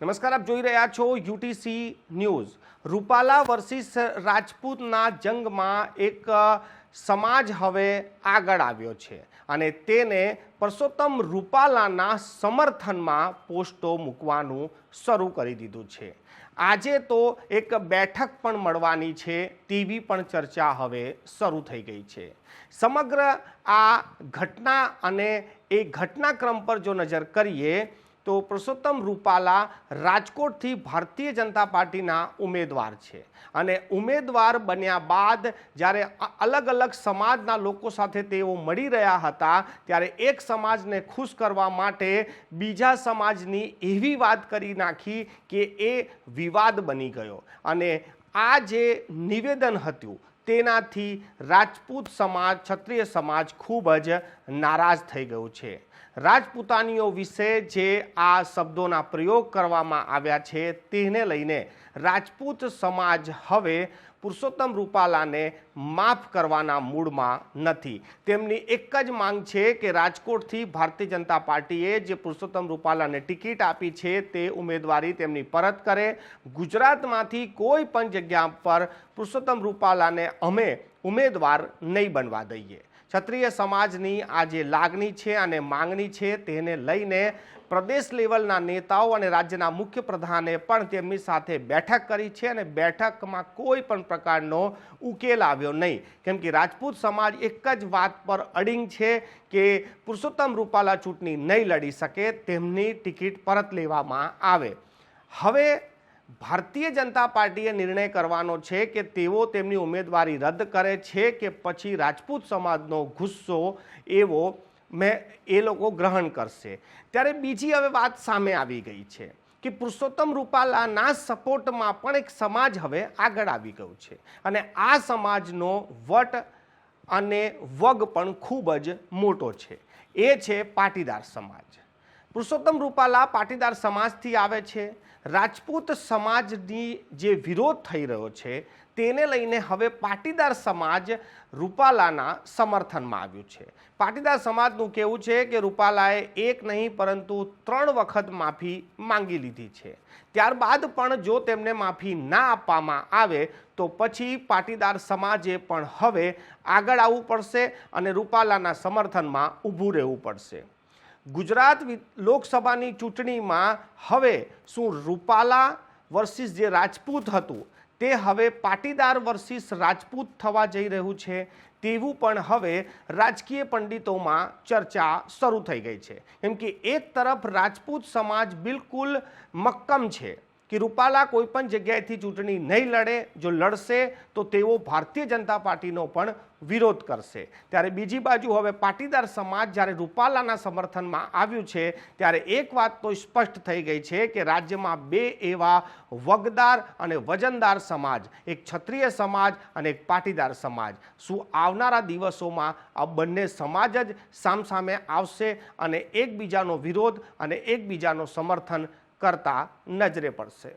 નમસ્કાર, આપ જોઈ રહ્યા છો યુટીસી ન્યૂઝ। રૂપાલા વર્સિસ રાજપૂતના જંગમાં એક સમાજ હવે આગળ આવ્યો છે અને તેને પરસોત્તમ રૂપાલાના સમર્થનમાં પોસ્ટો મૂકવાનું શરૂ કરી દીધું છે। આજે તો એક બેઠક પણ મળવાની છે તેવી પણ ચર્ચા હવે શરૂ થઈ ગઈ છે। સમગ્ર આ ઘટના અને એ ઘટનાક્રમ પર જો નજર કરીએ તો પરસોત્તમ રૂપાલા રાજકોટથી ભારતીય જનતા પાર્ટીના ઉમેદવાર છે અને ઉમેદવાર બન્યા બાદ જ્યારે અલગ અલગ સમાજના લોકો સાથે તેઓ મળી રહ્યા હતા ત્યારે એક સમાજને ખુશ કરવા માટે બીજા સમાજની એવી વાત કરી નાખી કે એ વિવાદ બની ગયો અને આ જે નિવેદન હતું તેનાથી રાજપૂત સમાજ, ક્ષત્રિય સમાજ ખૂબ જ નારાજ થઈ ગયું છે। રાજપૂતાનીઓ વિશે જે આ શબ્દોના પ્રયોગ કરવામાં આવ્યા છે તેને લઈને રાજપૂત સમાજ હવે પુરુષોત્તમ રૂપાલાને માફ કરવાના મૂડમાં નથી। તેમની એક જ માંગ છે કે રાજકોટથી ભારતીય જનતા પાર્ટીએ જે પુરુષોત્તમ રૂપાલાને ટિકિટ આપી છે તે ઉમેદવારી તેમની પરત કરે। ગુજરાતમાંથી કોઈ પણ જગ્યા પર પુરુષોત્તમ રૂપાલાને અમે ઉમેદવાર નહીં બનવા દઈએ। ક્ષત્રિય સમાજની આ જે લાગણી છે અને માંગણી છે તેને લઈને પ્રદેશ લેવલના નેતાઓ અને રાજ્યના મુખ્ય પ્રધાને પણ તેમની સાથે બેઠક કરી છે અને બેઠકમાં કોઈ પણ પ્રકારનો ઉકેલ આવ્યો નહીં, કેમ કે રાજપૂત સમાજ એક જ વાત પર અડીંગ છે કે પુરુષોત્તમ રૂપાલા ચૂંટણી નહીં લડી શકે, તેમની ટિકિટ પરત લેવામાં આવે। હવે ભારતીય જનતા પાર્ટીએ નિર્ણય કરવાનો છે કે તેઓ તેમની ઉમેદવારી રદ કરે છે કે પછી રાજપૂત સમાજનો ગુસ્સો એવો એ લોકો ગ્રહણ કરશે। ત્યારે બીજી હવે વાત સામે આવી ગઈ છે કે પુરુષોત્તમ રૂપાલાના સપોર્ટમાં પણ એક સમાજ હવે આગળ આવી ગયું છે અને આ સમાજનો વટ અને વગ પણ ખૂબ જ મોટો છે, એ છે પાટીદાર સમાજ। પુરુષોત્તમ રૂપાલા પાટીદાર સમાજથી આવે છે। રાજપૂત સમાજની જે વિરોધ થઈ રહ્યો છે તેને લઈને હવે પાટીદાર સમાજ રૂપાલાના સમર્થનમાં આવ્યું છે। પાટીદાર સમાજનું કહેવું છે કે રૂપાલાએ એક નહીં પરંતુ 3 વખત માફી માંગી લીધી છે, ત્યારબાદ પણ જો તેમને માફી ના આપવામાં આવે તો પછી પાટીદાર સમાજે પણ હવે આગળ આવવું પડશે અને રૂપાલાના સમર્થનમાં ઊભું રહેવું પડશે। ગુજરાત લોકસભાની ચૂંટણીમાં હવે શું રૂપાલા વર્સિસ જે રાજપૂત હતું તે હવે પાટીદાર વર્સિસ રાજપૂત થવા જઈ રહ્યું છે તેવું પણ હવે રાજકીય પંડિતોમાં ચર્ચા શરૂ થઈ ગઈ છે, કેમ કે એક તરફ રાજપૂત સમાજ બિલકુલ મક્કમ છે કે રૂપાલા કોઈ પણ જગ્યાએથી ચૂંટણી નહીં લડે, જો લડશે તો તેઓ ભારતીય જનતા પાર્ટીનો પણ વિરોધ કરશે। ત્યારે બીજી બાજુ હવે પાટીદાર સમાજ જ્યારે રૂપાલાના સમર્થનમાં આવ્યું છે ત્યારે એક વાત તો સ્પષ્ટ થઈ ગઈ છે કે રાજ્યમાં બે એવા વગદાર અને વજનદાર સમાજ, એક ક્ષત્રિય સમાજ અને એક પાટીદાર સમાજ, શું આવનારા દિવસોમાં આ બંને સમાજ જ સામસામે આવશે અને એકબીજાનો વિરોધ અને એકબીજાનો સમર્થન કરતા નજરે પડશે?